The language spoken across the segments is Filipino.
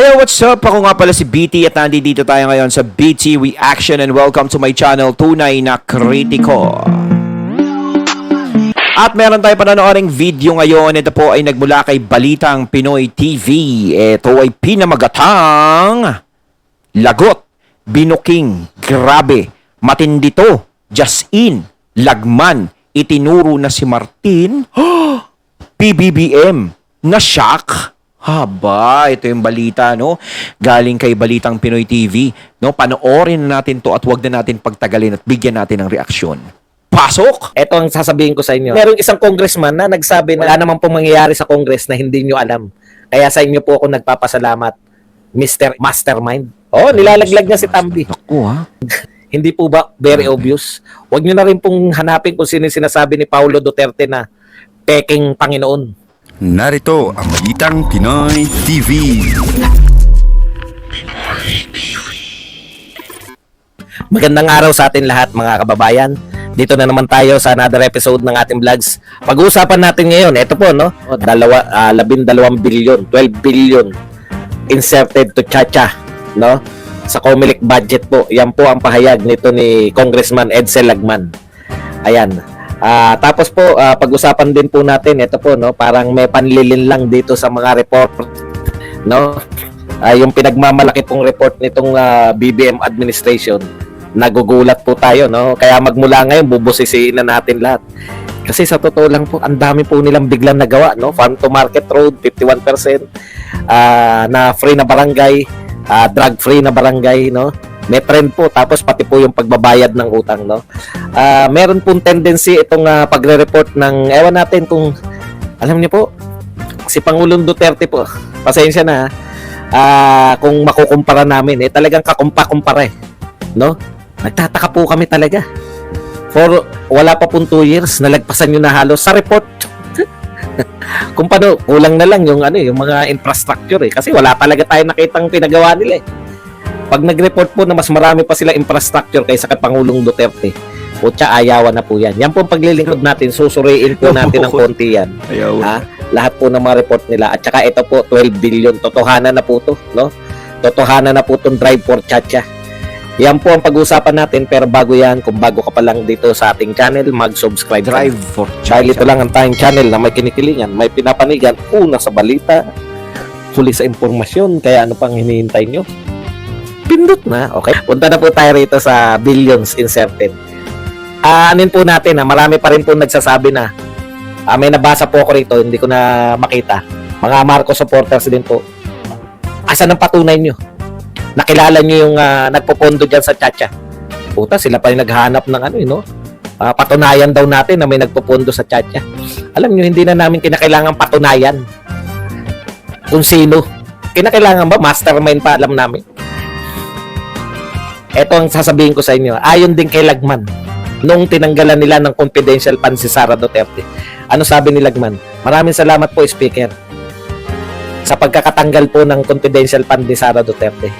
Ayo, what's up? Ako nga pala si BT at nandito tayo ngayon sa BT Reaction and welcome to my channel, Tunay na Kritiko. At meron tayo panonooring video ngayon. Ito po ay nagmula kay Balitang Pinoy TV. Ito ay pinamagatang lagot, binuking, grabe, matindi to, just in, lagman, itinuro na si Martin, PBBM, na shock. Haba, ito yung balita, no? Galing kay Balitang Pinoy TV, no? Panoorin na natin to at wag na natin pagtagalin at bigyan natin ng reaksyon. Pasok! Ito ang sasabihin ko sa inyo. Merong isang congressman na nagsabi na wala naman pong mangyayari sa Congress na hindi nyo alam. Kaya sa inyo po ako nagpapasalamat, Mr. Mastermind. Oh, nilalaglag niya si Tambi. Naku, ha? Hindi po ba very obvious? Huwag nyo na rin pong hanapin kung sino yung sinasabi ni Paulo Duterte na peking Panginoon. Narito ang Balitang Pinoy TV. Magandang araw sa atin lahat mga kababayan. Dito na naman tayo sa another episode ng ating vlogs. Pag-uusapan natin ngayon, ito po, no? 12 billion, 12 billion inserted to Chacha, no? Sa Comelec budget po. Yan po ang pahayag nito ni Congressman Edsel Lagman. Ayan. Tapos po, pag-usapan din po natin, ito po, no? Parang may panlilin lang dito sa mga report, no? Yung pinagmamalaki pong report nitong BBM administration. Nagugulat po tayo, no? Kaya magmula ngayon, bubusisiin na natin lahat. Kasi sa totoo lang po, ang dami po nilang biglang nagawa, no? Farm to Market Road, 51%, na free na barangay, drug-free na barangay, no? May trend po, tapos pati po yung pagbabayad ng utang, no? Meron pong tendency itong pagre-report ng, ewan natin kung, alam niyo po, si Pangulong Duterte po, pasensya na, kung makukumpara namin, talagang kakumpa-kumpara no? Nagtataka po kami talaga. For wala pa pong 2 years, nalagpasan nyo na halos sa report. Kung paano, kulang na lang yung, yung mga infrastructure kasi wala talaga tayo nakitang pinagawa nila Pag nag-report po na mas marami pa sila infrastructure kaysa kay Pangulong Duterte, putya, ayawan na po yan. Yan po ang paglilingkod natin, susuriin po natin ng konti yan. Lahat po ng mga report nila. At saka ito po, 12 billion. Totohanan na po to, no? Totohanan na po itong Drive for Chacha. Yan po ang pag-uusapan natin. Pero bago yan, kung bago ka pa lang dito sa ating channel, mag-subscribe. Drive for Chacha. Dahil ito lang ang tayong channel na may kinikilingan, may pinapanigan, una sa balita, huli sa impormasyon. Kaya ano pang hinihintay nyo? Pindot na. Okay. Punta na po tayo rito sa billions inserted. Anin po natin marami pa rin po nagsasabi na may nabasa po ako rito, hindi ko na makita. Mga Marcos supporters din po. Asan ang patunay nyo? Nakilala nyo yung nagpopondo dyan sa Chacha? Puta, sila pa yung naghahanap ng patunayan daw natin na may nagpopondo sa Chacha. Alam nyo, hindi na namin kinakailangan patunayan kung sino. Kinakailangan ba? Mastermind pa alam namin. Ito ang sasabihin ko sa inyo. Ayon din kay Lagman, nung tinanggalan nila ng confidential fund si Sara Duterte. Ano sabi ni Lagman? Maraming salamat po, Speaker, sa pagkakatanggal po ng confidential fund ni Sara Duterte.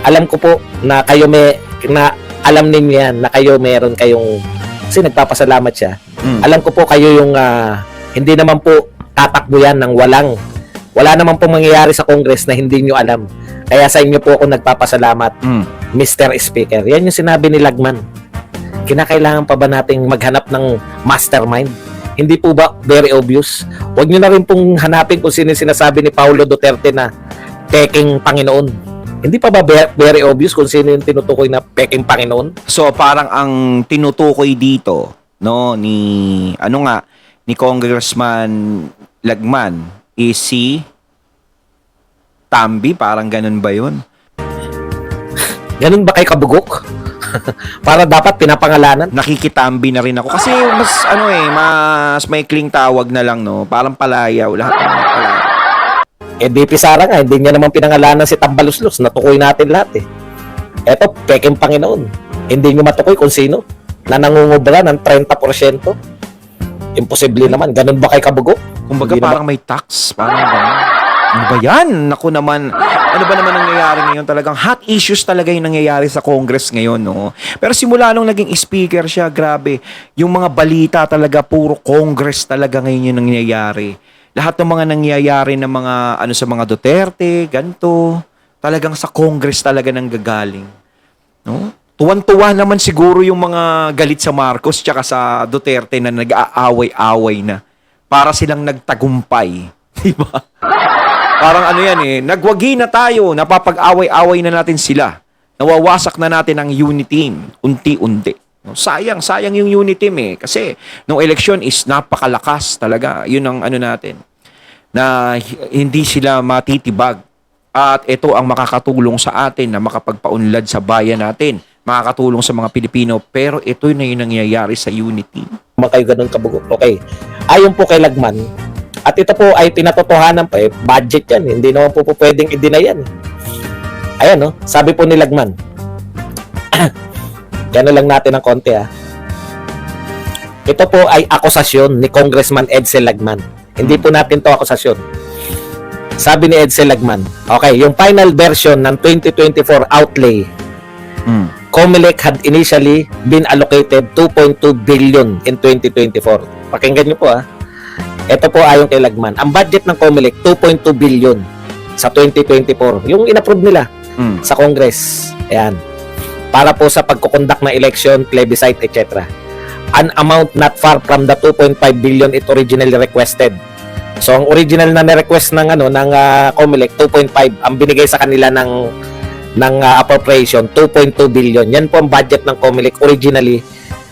Alam ko po na kayo alam ninyo yan, na kayo meron kayong, kasi nagpapasalamat siya. Alam ko po kayo yung hindi naman po tatakbo yan ng wala naman po mangyayari sa Congress na hindi nyo alam. Kaya sa inyo po ako nagpapasalamat, Mr. Speaker. Yan yung sinabi ni Lagman. Kinakailangan pa ba nating maghanap ng mastermind? Hindi po ba very obvious? Huwag nyo na rin pong hanapin kung sino sinasabi ni Paulo Duterte na peking Panginoon. Hindi pa ba very obvious kung sino yung tinutukoy na peking Panginoon? So, parang ang tinutukoy dito, no, ni Congressman Lagman is si Tambi, parang ganun ba yun? Ganun ba kay Kabugok? Para dapat pinapangalanan? Nakikitambi na rin ako. Kasi mas maikling tawag na lang, no? Parang palayaw, lahat ng palayaw. DP Sara nga, hindi niya naman pinangalanan si Tambaluslos. Natukoy natin lahat Eto, peking Panginoon. Hindi niyo matukoy kung sino na nangungubra ng 30%. Imposible naman. Ganun ba kay Kabugok? Kumbaga parang may tax. Parang ba? Ano ba yan? Naku naman. Ano ba naman nangyayari ngayon? Talagang hot issues talaga yung nangyayari sa Congress ngayon, no? Pero simula nung naging speaker siya, grabe. Yung mga balita talaga, puro Congress talaga ngayon yung nangyayari. lahat ng mga nangyayari ng mga ano sa mga Duterte, ganto, talagang sa Congress talaga nang gagaling. No? Tuwan-tuwa naman siguro yung mga galit sa Marcos tsaka sa Duterte na nag-aaway-away na para silang nagtagumpay. Di ba? Parang ano yan eh, nagwagi na tayo, napapag-away-away na natin sila. Nawawasak na natin ang unity team, unti-unti. No, sayang yung unity team eh. Kasi nung election is napakalakas talaga. Yun ang ano natin. Na hindi sila matitibag. At ito ang makakatulong sa atin na makapagpaunlad sa bayan natin. Makakatulong sa mga Pilipino. Pero ito na yung nangyayari sa unity. Kayo ganun kabugo. Okay. Ayon po kay Lagman, at ito po ay pinatotohanan pa eh, budget yan. Hindi naman po pwedeng i-deny yan. Ayan, no? Sabi po ni Lagman. Gano'n lang natin ng konti, ha. Ito po ay akusasyon ni Congressman Edsel Lagman. Hindi po natin to akusasyon. Sabi ni Edsel Lagman, okay, yung final version ng 2024 outlay, COMELEC had initially been allocated 2.2 billion in 2024. Pakinggan nyo po, ha. Ito po ayon kay Lagman. Ang budget ng COMELEC, 2.2 billion sa 2024. Yung in-approve nila sa Congress. Ayan. Para po sa pagkukondak ng election, plebiscite, etc. An amount not far from the 2.5 billion it originally requested. So, ang original na na-request ng COMELEC, 2.5. Ang binigay sa kanila ng appropriation, 2.2 billion. Yan po ang budget ng COMELEC originally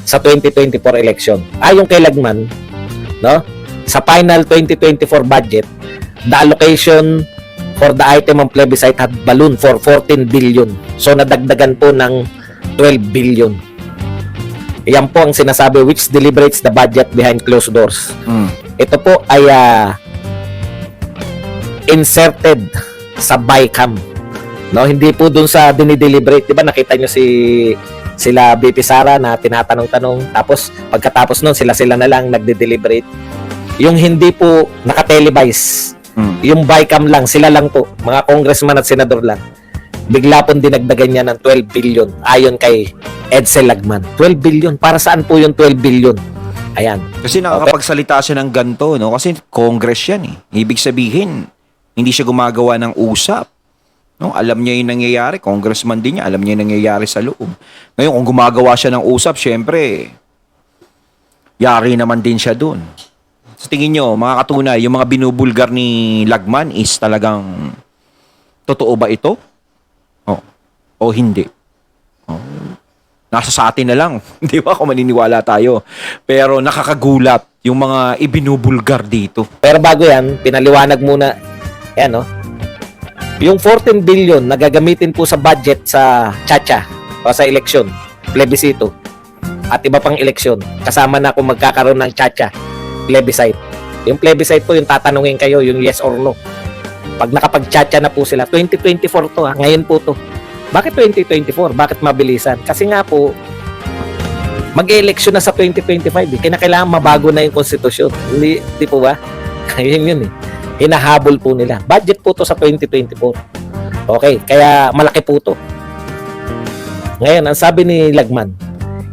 sa 2024 election. Ayon kay Lagman, no? Sa final 2024 budget, the allocation for the item of plebiscite had ballooned for 14 billion. So, nadagdagan po ng 12 billion. Yan po ang sinasabi which deliberates the budget behind closed doors. Ito po ay inserted sa BICAM. No, hindi po dun sa dinideliberate. 'Di ba nakita nyo sila BP Sara na tinatanong-tanong, tapos pagkatapos nun sila na lang nagde-deliberate. Yung hindi po naka-televise, yung BICAM lang, sila lang po, mga congressman at senador lang. Bigla pong dinagdagan niya ng 12 billion ayon kay Edsel Lagman. 12 billion, para saan po yung 12 billion? Ayan. Kasi nakakapagsalita siya ng ganito, no? Kasi Congress yan eh. Ibig sabihin, hindi siya gumagawa ng usap. No? Alam niya yung nangyayari. Congressman din niya. Alam niya yung nangyayari sa loob. Ngayon, kung gumagawa siya ng usap, syempre, yari naman din siya dun. Sa tingin nyo, mga katunay, yung mga binubulgar ni Lagman is talagang totoo ba ito? O hindi? Nasa sa atin na lang. Di ba? Kung maniniwala tayo. Pero nakakagulat yung mga ibinubulgar dito. Pero bago yan, pinaliwanag muna, yan no, yung 14 billion na gagamitin po sa budget sa Chacha o sa eleksyon, plebisito, at iba pang eleksyon, kasama na kung magkakaroon ng Chacha, plebiscite. Yung plebiscite po, yung tatanungin kayo, yung yes or no. Pag nakapag-Chacha na po sila, 2024 to ha, ngayon po to. Bakit 2024? Bakit mabilisan? Kasi nga po, mag-eleksyon na sa 2025. Kinakailangan mabago na yung konstitusyon. Hindi po ba? Yun eh. Hinahabol po nila. Budget po to sa 2024. Okay, kaya malaki po to. Ngayon, ang sabi ni Lagman,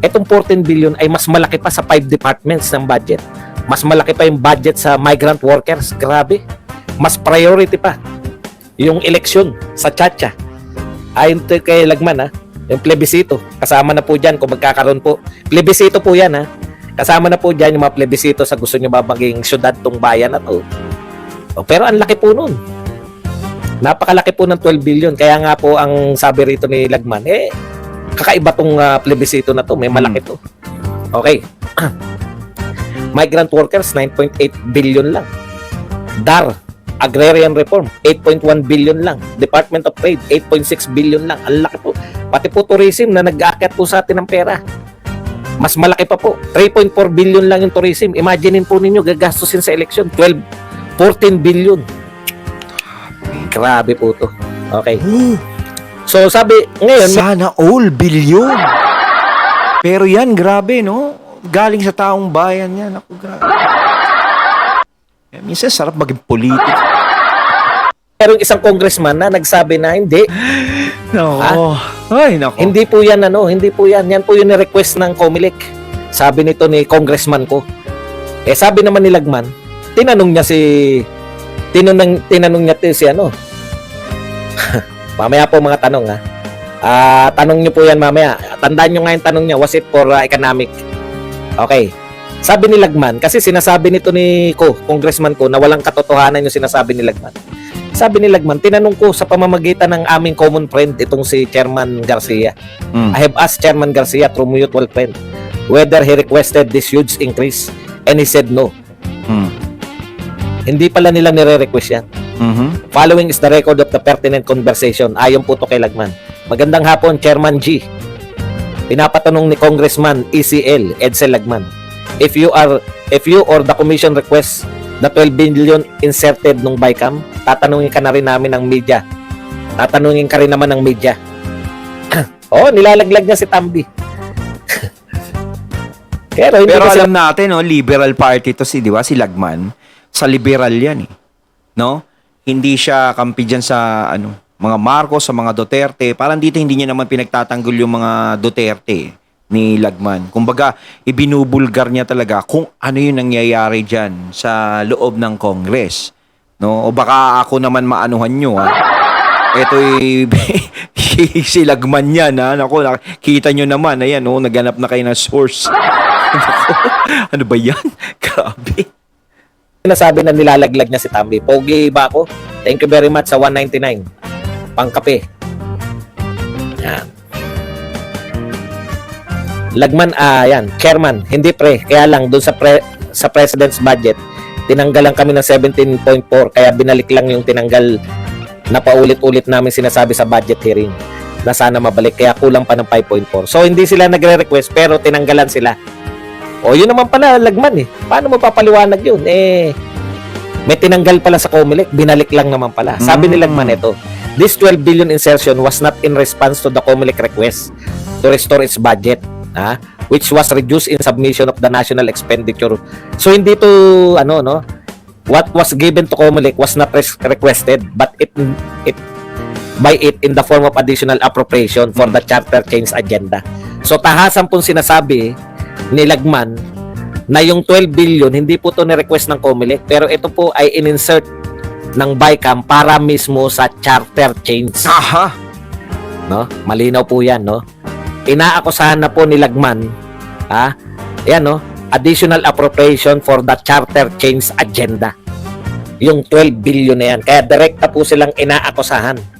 etong 14 billion ay mas malaki pa sa 5 departments ng budget. Mas malaki pa yung budget sa migrant workers. Grabe. Mas priority pa yung eleksyon sa Chacha. Ayon kay Lagman, yung plebisito. Kasama na po dyan kung magkakaroon po. Plebisito po yan, Kasama na po dyan yung mga plebisito sa gusto nyo ba maging syudad tong bayan na to. Pero ang laki po nun. Napakalaki po ng 12 billion. Kaya nga po ang sabi rito ni Lagman, kakaiba tong plebisito na to. May malaki to. Okay. Migrant workers, 9.8 billion lang. DAR, Agrarian Reform, 8.1 billion lang. Department of Trade, 8.6 billion lang. Ang laki po. Pati po tourism na nag-aakyat po sa atin ng pera. Mas malaki pa po. 3.4 billion lang yung tourism. Imaginein po ninyo, gagastusin sa election. 14 billion. Grabe po to. Okay. So sabi, ngayon, Sana all billion. Pero yan, grabe, no? Galing sa taong bayan yan. Ako, grabe. Minsan, sarap maging politik. merong isang congressman na nagsabi na hindi. Nako. Ay, nako. Hindi po yan hindi po yan. Yan po yung ni-request ng COMELEC. Sabi nito ni congressman ko. Sabi naman ni Lagman, tinanong niya si ano. Mamaya po mga tanong ha. Tanong niyo po yan mamaya. Tandaan niyo nga yung tanong niya, was it for economic? Okay. Sabi ni Lagman, kasi sinasabi nito ni congressman ko na walang katotohanan yung sinasabi ni Lagman. Sabi ni Lagman, tinanong ko sa pamamagitan ng aming common friend, itong si Chairman Garcia. I have asked Chairman Garcia through mutual friend whether he requested this huge increase, and he said no. Hindi pala nila nire-request yan. Following is the record of the pertinent conversation. Ayon po to kay Lagman. Magandang hapon, Chairman G. Pinapatanong ni Congressman ECL, Edsel Lagman. If you or the commission requests the 12 billion inserted nung BICAM, tatanungin ka na rin namin ng media. Tatanungin ka rin naman ng media. Nilalaglag niya si Tambi. Pero alam natin, no, liberal party to di ba, si Lagman. Sa liberal yan no? Hindi siya kampi dyan sa mga Marcos, sa mga Duterte. Parang dito hindi niya naman pinagtatanggol yung mga Duterte ni Lagman. Kumbaga, ibinubulgar niya talaga kung ano yung nangyayari dyan sa loob ng Congress. No? O baka ako naman maanuhan nyo, ha? Ito si Lagman yan, ha? Naku, kita nyo naman, ayan, naghanap na kayo ng source. Ano ba yan? Grabe. Nasabi na nilalaglag niya si Tambi. Pogi ba ako? Thank you very much sa 199. Pangkape. Yan. Lagman, yan. Chairman, hindi pre. Kaya lang, doon sa President's budget, tinanggalan kami ng 17.4. Kaya binalik lang yung tinanggal na paulit-ulit namin sinasabi sa budget hearing na sana mabalik. Kaya kulang pa ng 5.4. So, hindi sila nagre-request, pero tinanggalan sila. Yun naman pala, Lagman Paano mo papaliwanag yun? May tinanggal pala sa COMELEC, binalik lang naman pala. Sabi ni Lagman ito, this 12 billion insertion was not in response to the COMELEC request to restore its budget, which was reduced in submission of the national expenditure. So hindi to what was given to COMELEC was not requested, but it in the form of additional appropriation for the charter change agenda. So tahasan pong sinasabi ni Lagman na yung 12 billion hindi po to ni-request ng COMELEC, pero ito po ay in-insert ng BICAM para mismo sa charter change. Aha. No? Malinaw po 'yan, no? Inaakusahan na po ni Lagman, additional appropriation for the charter change agenda. Yung 12 billion na yan. Kaya direkta po silang inaakusahan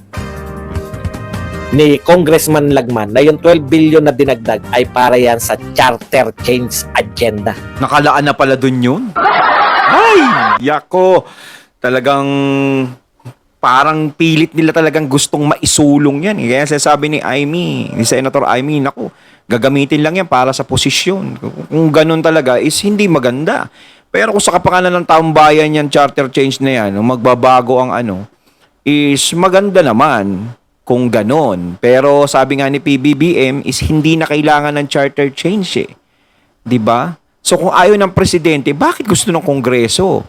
ni Congressman Lagman na yung 12 billion na dinagdag ay para yan sa charter change agenda. Nakalaan na pala dun yun? Ay, yako. Talagang parang pilit nila talagang gustong maisulong yan. Kaya sasabi ni Senator Amy, naku, gagamitin lang yan para sa posisyon. Kung ganun talaga is hindi maganda. Pero kung sa kapakanan ng taong bayan yan, charter change na yan, magbabago ang is maganda naman kung ganun. Pero sabi nga ni PBBM is hindi na kailangan ng charter change 'Di ba? So kung ayaw ng presidente, bakit gusto ng Kongreso?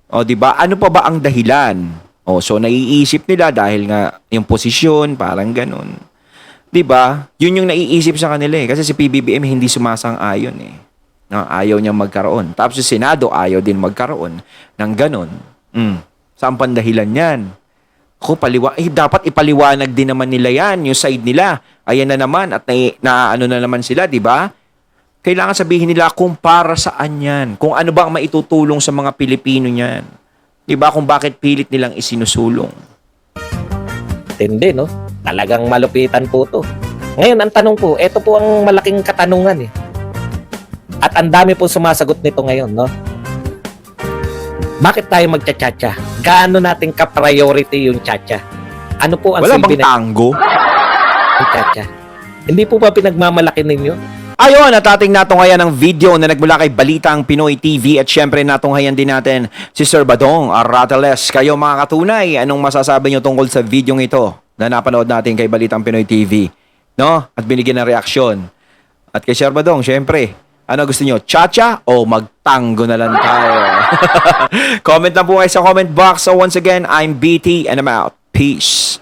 'Di ba? Ano pa ba ang dahilan? So naiisip nila dahil nga yung posisyon, parang ganun. 'Di ba? Yun yung naiisip sa kanila kasi si PBBM hindi sumasang-ayon ayaw niya magkaroon. Tapos si Senado ayaw din magkaroon ng ganun. Saan pandahilan 'yan? Dapat ipaliwanag din naman nila yan, yung side nila. Ayan na naman at na naman sila, 'di ba? Kailangan sabihin nila kung para saan 'yan, kung ano ba ang maitutulong sa mga Pilipino niyan. 'Di ba? Kung bakit pilit nilang isinusulong. Hindi, no? Talagang malupitan po 'to. Ngayon, ang tanong po, ito po ang malaking katanungan At ang dami po sumasagot nito ngayon, no? Bakit tayo magcha-chacha? Gaano natin ka-priority yung chacha? Ano po ang Wala silbi bang tango? ng chacha? Hindi po ba pinagmamalaki ninyo? Ayun, natating natunghayan ng video na nagmula kay Balitang Pinoy TV at syempre natunghayan din natin si Sir Badong Arateles. Kayo mga katunay, anong masasabi nyo tungkol sa video ito na napanood natin kay Balitang Pinoy TV? No? At binigyan ng reaksyon. At kay Sir Badong, syempre, ano gusto nyo? Chacha o magtango na lang tayo? Comment lang po kayo sa comment box. So once again, I'm BT and I'm out. Peace.